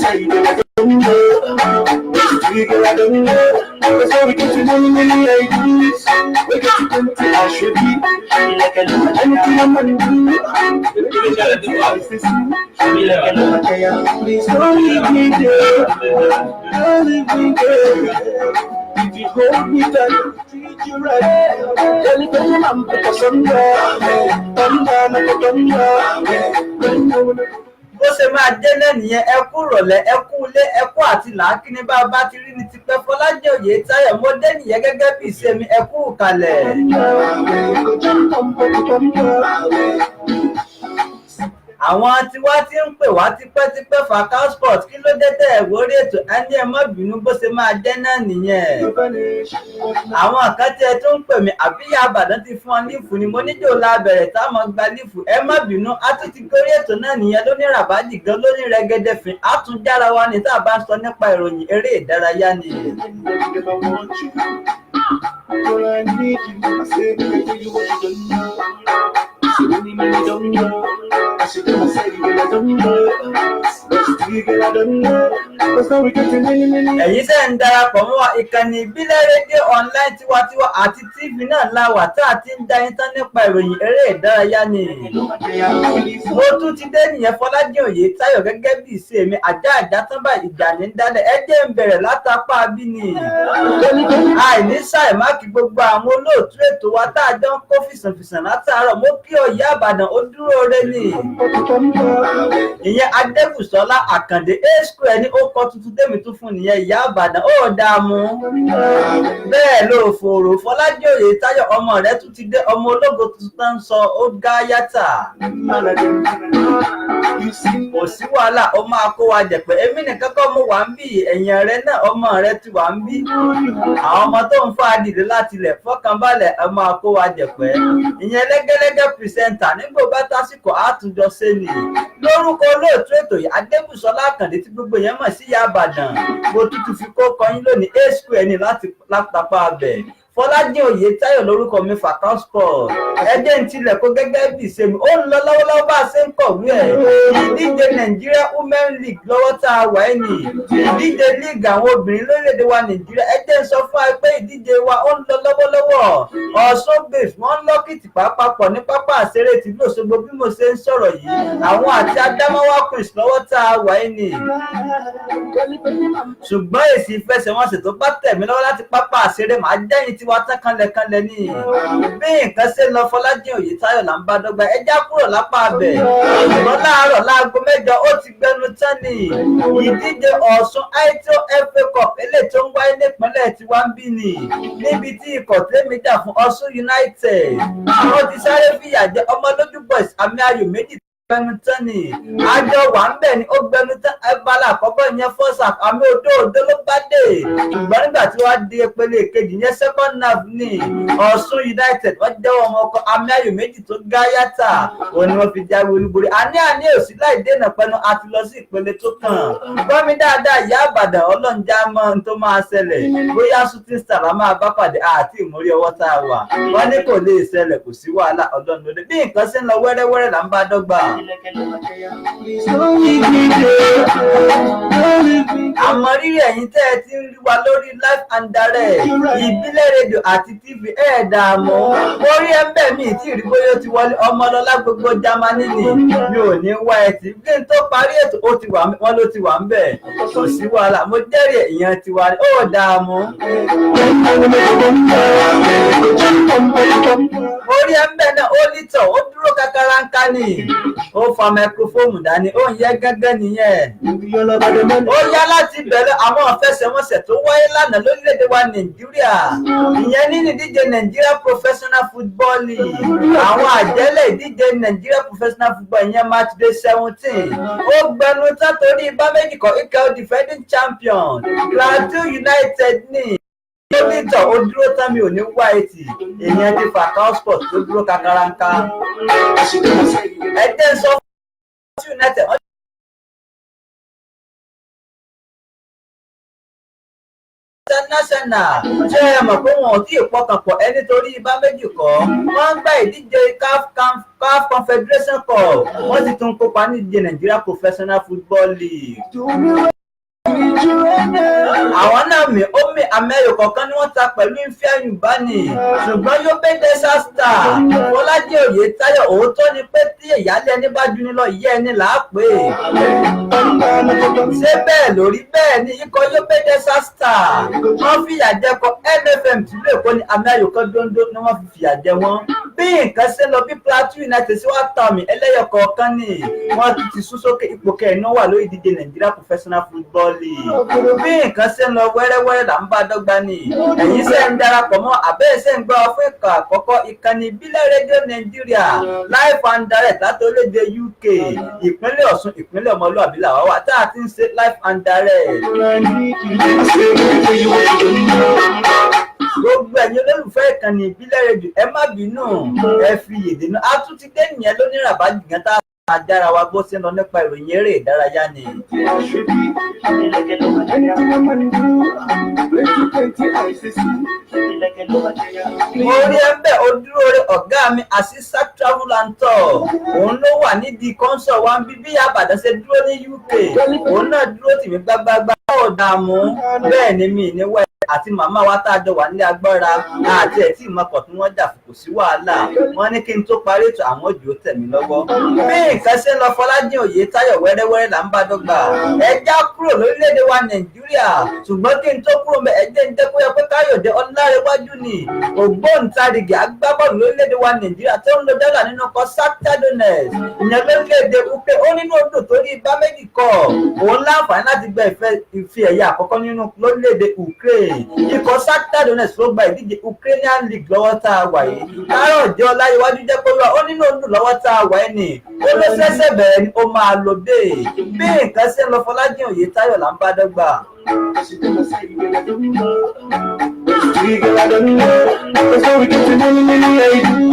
say, girl, I don't know. Girl, I don't know. That's why we get to many ideas. We get to come to I should be like a little anything I'm gonna do. Please don't leave me there. Don't leave me there. If you hold me tight, treat you right. Tell me when I'm put us under. bó ṣe máa dé náà nìyẹn. ẹ kú ìrọ̀lẹ́, ẹ kú ilé, ẹ kú àti làákíní bá a bá ti rí ní tipẹ́. Fọlájì Oyètáyọ̀ mo dé nìyẹn gẹ́gẹ́ bí ìṣe mi. ẹ kú ìkàlẹ̀. àwọn tiwa ti ń pè wá tipẹ́tipẹ́ Fakao Sport kí ló dé tẹ̀ ẹ̀ wórí ètò ẹni ẹ má bínú bó ṣe máa jẹ́ náà nìyẹn. àwọn kan tí ẹ tún ń pè mí àbíyá Ìbàdàn ti fún ọ lífù ni mo níjò la bẹ̀rẹ̀ táwọn gba lífù. ẹ má bínú a tún ti gorí ètò náà nìyẹn lóní ràbájì gan lóní rẹ́gẹ́dẹ́ fín á tún jára wa ní tá a bá ń sọ nípa ìròyìn eré ìdárayá ni. ẹ̀yin tẹ́ ń darapọ̀ mọ́ wa ìkànnì ìbílẹ̀ rédíò online tiwantiwa àti tv náà la wà tá a ti ń dá yín tán nípa ìròyìn eré ìdárayá ni. mo tún ti dé nìyẹn Fọlájì Oyètáyọ̀ gẹ́gẹ́ bí ìṣe mi. àjá tán bá ìjà ní dálẹ̀ ẹ jẹ́ ń bẹ̀rẹ̀ látàpá bí ni. àìní ṣàìmáàkì gbogbo àwọn olóòtú ètò wa tá a jọ ń kó fìsànfìsàn látàárọ̀. mo kí Ìyá Ìbàdàn ó dúró re ni. ìyẹn Adébùsọ́lá Àkàndé A-Square ní ó kọ tuntun tèmi tún fún nìyẹn. Ìyá Ìbàdàn ó dààmú. bẹ́ẹ̀ ló fòrò Fọlájì Oyètáyọ̀ ọmọ rẹ̀ tún ti dé. ọmọ ológo tuntun tó ń sọ ó gá yàtà. kò sí wàhálà ó máa kó wa jẹ̀pẹ́. èmi nìkan kọ́ mo wà ń bí ẹ̀yìn rẹ̀ náà ọmọ rẹ̀ ti wà ń bí. àwọn ọmọ tó ń fa dìde láti ilẹ̀ fọkànbalẹ̀ ẹ máa kó wa jẹ̀pẹ́. ìyẹn lẹ́gẹ́lẹ́gẹ́ pìrìsẹ́ńtà nígbò bá tásìkò àtúnjọ ṣe ni. lórúkọ olóòtú ètò yìí Adébùsọ́lá Àkàndé tí gbogbo yẹn mọ̀ sí Ìyá Ìbàdàn mo tútù fi kó kọyín lónìí A-Square ní láti lápapá abẹ. Fọlájì Oyètáyọ̀ lórúkọ mi Fakao Sport. ẹjẹ́ ń tilẹ̀ kó gẹ́gẹ́ bí ìṣe mi. ó ń lọ lọ́wọ́lọ́wọ́ bá a ṣe ń kọ̀wé ẹ̀. ìdíje Nigeria Women League lọ́wọ́ tá a wà ẹ́ nì. ìdíje league àwọn obìnrin lórílẹ̀‐èdè wa Nàìjíríà. ẹjẹ́ ń sọ fún wa pé ìdíje wa ó ń lọ lọ́wọ́lọ́wọ́. Ọ̀ṣun Babes wọ́n ń lọ́kìtì papọ̀ ní pápá àṣeré tìlú Òṣogbo bí mo ṣe ń sọ̀rọ̀ yìí. àwọn àti Adámáwá Queens lọ́wọ́ tá a wà ẹ́ nì. ṣùgbọ́n èsì ìfẹsẹ̀wọnsẹ̀ tó bá tẹ̀ mí lọ́wọ́ láti pápá àṣeré màá jẹ́yìn tiwa tán kanlẹ̀kanlẹ̀ ni. bí nǹkan ṣe lọ Fọlájì Oyètáyọ̀ là ń bá dọ́gba ẹjá kúrò lápá abẹ. ṣùgbọ́n láàárọ̀ láago 8 ó ti gbẹnu tán ni. ìdíje Ọ̀ṣun Aiteo FA Cup eléyìí tó ń wáyé nípínlẹ̀ tiwa ń bí ni. níbi tí ikọ̀ tẹ́mi jà fún Ọ̀ṣun United. wọ́n ti sáré fìyà jẹ Ọmọlójú Boys àmì ayò 2 gbẹnután ni. àjọ wà ń bẹ̀ ni ó gbẹnután ẹgbàlá àkọ́kọ́ yẹn fọ́sà àmì òdo ló bá dé. ṣùgbọ́n nígbà tí wọ́n á di ìpele kejì yẹn second half ni Ọ̀ṣun United wọ́n jẹ́wọ́ ọmọ ọkọ̀ àmì ayò 2 tó gá yàtà. òun ni wọ́n fi jáwé olúborí. àní òsì láì dènà pẹnu a ti lọ sí ìpele tó kàn. gbọ́ mi dáadáa Ìyá Ìbàdàn ọlọ́njà mọ́ ohun tó máa ṣẹlẹ̀. bóyá Shooting Star la máa bá pàdé àti ìmúrí ọwọ́ tá a wà. wọ́n ní kò lè ṣẹlẹ̀ kò sí wàhálà ọlọ́run lóde. bí nǹkan ṣe ń lọ wẹ́rẹ́wẹ́rẹ́ là ń bá dọ́gba. àmọ́ rírì ẹ̀yin tẹ́ ẹ ti ń rí wa lórí live and direct ìbílẹ̀ rédíò àti tv ẹ̀ dààmú. mo rí ẹ̀ńbẹ̀ mi tí ìrí bóyá ó ti wọlé Ọmọlọ́lá gbogbo Jámánì ni mi ò ní wá ẹ tí kí n tó parí ètò ó ti wà wọ́n ló ti wà ń bẹ̀. kò sí wàhálà mo jẹ́rìí ìyẹn ti wà ní ó dààmú. mo rí ẹ̀ńbẹ̀ náà ó lítọ̀ ó dúró kàkàràǹkà ni. ó fa microphone dání ó ń yẹ gángan nìyẹn. ó yá láti bẹ̀rẹ̀ àwọn ìfẹsẹ̀wọnsẹ̀ tó wáyé lánàá lórílẹ̀‐èdè wa Nàìjíríà. ìyẹn nínú ìdíje Nigeria Professional Football League. àwọn àjẹ́lẹ̀ ìdíje Nigeria Professional Football ìyẹn match day 17. ó gbẹnu tán torí bá méjì kọ ikọ̀ defending champion Plateau United ní. Lónìtọ̀ ó dúró tán mi ò ní wá etí. èèyàn ti Fakao Sport tó dúró kàkàràǹkà. ẹ̀jẹ̀ sọ fún United. international ṣé ẹ mọ̀ pé wọn ò tí ì pọkàn pọ̀ ẹni torí ibà méjì kọ́ wọ́n ń gba ìdíje CAF Confederation Cup wọ́n sì tún kópa ní ìdíje Nigeria Professional Football League. Àwọn náà mi àmẹ́yò kọ̀ọ̀kan ni wọ́n ta pẹ̀lú ìfẹ́ Yorùbá-ní ṣùgbọ́n Yobe Desert Star Bọ́lájí Oyètáyọ̀ òótọ́ ni pé tí ìyálé ẹni bá jù ní lọ ìyá ẹni là á pè é. Ṣé bẹ́ẹ̀ lórí bẹ́ẹ̀ ni ikọ̀ Yobe Desert Star wọ́n fìyà jẹ kọ MFM tìlú Èkó ní àmẹ́yò kan dóńdó ni wọ́n fi fìyà jẹ wọ́n. Bí nǹkan ṣe lọ bí Plateau United sí wá ta mi ẹlẹ́yọ̀ kọ̀ọ̀kan ni wọ́n ti sún sókè ipò kẹrin wà lórí ìdíje Nigeria Professional Football League. Bí nǹkan ṣe ń lọ wẹ́rẹ́wẹ́rẹ́ là ń bá dọ́gba ni ẹ̀yin ṣe ń darapọ̀ mọ́ àbẹ́ẹ̀ ṣe ń gbọ́ fún ìkà àkọ́kọ́ ìkànnì ìbílẹ̀ rédíò Nàìjíríà live and direct láti orílẹ̀-èdè UK ìpínlẹ̀ Ọ̀ṣun ìpínlẹ̀ Ọmọlúàbí làwa wà tá a ti ń ṣe live and direct. Gbogbo ẹ̀yin olólùfẹ́ ìkànnì ìbílẹ̀ rédíò ẹ má bínú ẹ fi yèdè náà a tún ti dé nìyẹn lóníràbájì gan tá ajára wa bó ṣe ń lọ nípa ìròyìn eré ìdárayá ni. Mo rí ẹgbẹ́ ojúrere ọ̀gá mi Asisat Travel and Tour òun ló wà nídìí kọ́ńsọ̀ wa ń bí bí Àbàdàn ṣe dúró ní UK òun náà dúró tì mí gbágbágbá ó dààmú bẹ́ẹ̀ ni mi ní wẹ̀ àti màmá wa tá a jọ wà nílé agbára àti ẹ̀ tí ìmọ̀kàn tí wọ́n jà kò sí wàhálà wọ́n ní kí n tó parí ètò àwọn òjò tẹ̀ mí lọ́wọ́. Bí nǹkan ṣe ń lọ Fọlájí Oyètáyọ̀ wẹ́rẹ́wẹ́rẹ́ là ń bá dọ́gba ẹ já kúrò lórílẹ̀‐èdè wa Nàìjíríà ṣùgbọ́n kí n tó kúrò mẹ́ ẹ jẹ́ ń jẹ́ kó yẹ pé Káyọ̀dé Ọlárẹ̀wájú ni ògbóǹtarìgì agbábọ́ọ̀lù lórílẹ̀‐èdè wa Nàìjíríà tó ń lo dọ́là nínú ọkọ̀ Shakhtar Donetsk ìyẹn lórílẹ̀‐èdè Ukraine ó nínú odò torí ibà méjì kọ òun láǹfààní láti gba ife ẹ̀yẹ àkọ́kọ́ nínú lórílẹ̀‐èdè Ukraine ikọ̀ Shakhtar Donetsk ló gba ìdíje Ukrainian League lọ́wọ́ tá a wà yìí Káyọ̀dé Ọláyẹwájú jẹ́ pé ó nínú odò lọ́wọ́ tá a wà yìí ni ó ló ṣẹ̀ṣẹ̀ bẹ̀rẹ̀ ni ó máa lò dé bí nǹkan ṣe ń lọ Fọlájí Oyètáyọ̀ là ń bá dọ́gba.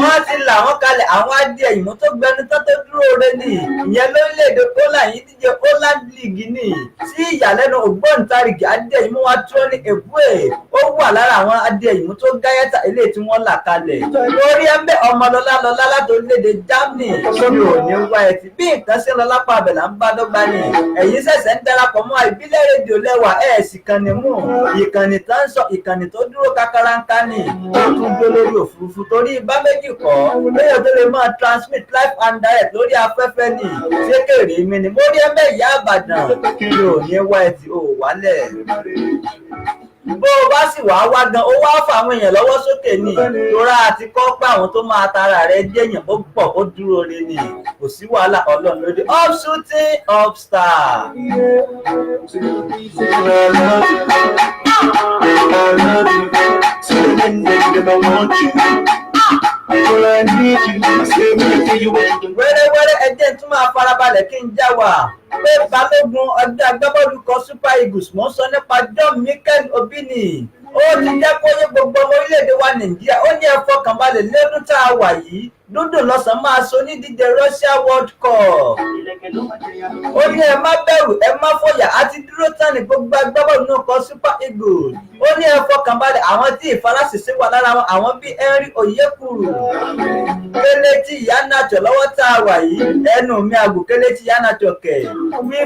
Wọ́n ti là wọ́n kalẹ̀ àwọn adìẹ ìmú tó gbẹnu tó dúró re ni ìyẹn lórílẹ̀‐èdè Poland yìí díje Poland League ni sí ìyàlẹ́nu ògbóǹtarìgì adìẹ ìmú wa tó ní Ebue ó wà lára àwọn adìẹ ìmú tó gáyẹ́tà ilé tí wọ́n là kalẹ̀ lórí ẹgbẹ́ Ọmọlọ́lá láti orílẹ̀‐èdè Germany mi ò ní wá ẹtì bí nǹkan ṣe ń lọ lápá abẹ là ń bá dọ́gba ni ẹ̀yin ṣẹ̀ṣẹ̀ ń darapọ̀ mọ́ ìbílẹ̀ rédíò lẹ́wà ẹ̀ sì kan ni mú ìkànnì tó ń sọ ìkànnì tó dúró kákàràǹkà ni ó tún gbé lórí òfurufú torí ibà méjì kọ́ lóyè tó lè máa transmit live and direct lórí afẹ́fẹ́ ni ṣé kèrè mi ni mo rí ẹgbẹ́ ìyá Ìbàdàn mi ò ní wá ẹtì ò wálẹ̀ bó o bá sì wá gan ó wá fà àwọn èèyàn lọ́wọ́ sókè ni tora àti kọ́ pé àwọn tó máa tara rẹ̀ jẹ́yàn ó pọ̀ ó dúró re ni kò sí wàhálà Ọlọ́run lóde up shooting up star. Wẹ́rẹ́wẹ́rẹ́ ẹjẹ́ tún máa farabalẹ̀ kí n já wa pé Balógun ọjọ́ agbábọ́ọ̀lù kan Super Eagles mò ń sọ nípa John Mikel Obini ó ti jẹ́ kó yé gbogbo ọmọ orílẹ̀-èdè wa Nàìjíríà ó ní ẹ fọkànbalẹ̀ lọ́dún tá a wà yìí dúndùn lọ́sàn máa so nídìíje Russia World Cup ó ní ẹ má bẹ̀rù ẹ má fòyà àti dúró tán ní gbogbo agbábọ́ọ̀lù náà kan Super Eagles ó ní ẹ fọkànbalẹ̀ àwọn tí ìfarasẹ̀sẹ̀ wà lára wọn àwọn bíi Henry Onyekuru Kelechi Iheanacho lọ́wọ́ tá a wà yìí ẹnu mi àgù Kelechi Iheanacho kẹ̀ wí.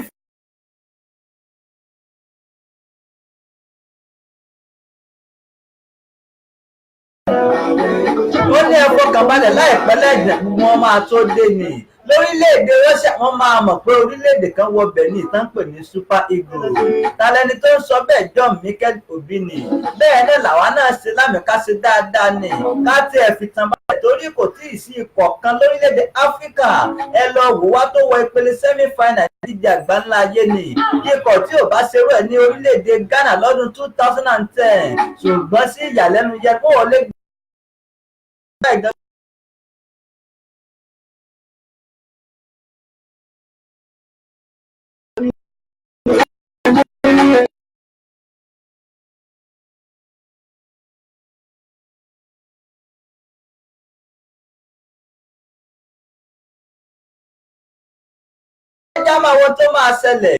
Ó ní ẹ fọkànbalẹ̀ láìpẹ́ lẹ́yìn wọn máa tó dé ni lórílẹ̀‐èdè Russia wọ́n máa mọ̀ pé orílẹ̀‐èdè kan wọ bẹ̀ ní ìtàn pè ní Super Eagles tàlẹ́ni tó ń sọ bẹ́ẹ̀ John Mikel Obini bẹ́ẹ̀ náà làwa náà ṣe lámìká ṣe dáadáa ni ká tí ẹ fi tan balẹ̀ torí kò tí ì sí ikọ̀ kan lórílẹ̀‐èdè Áfíríkà ẹ lọ wò wá tó wọ ìpele semi-final ìdíje àgbáńlá ayé ni ikọ̀ tí ò bá ṣerú ẹ̀ ní orílẹ̀‐èdè Ghana lọ́dún 2010 ṣùgbọ́n sí ìyàlẹ́nu yẹ kó wọlé ẹjá máa wo tó máa ṣẹlẹ̀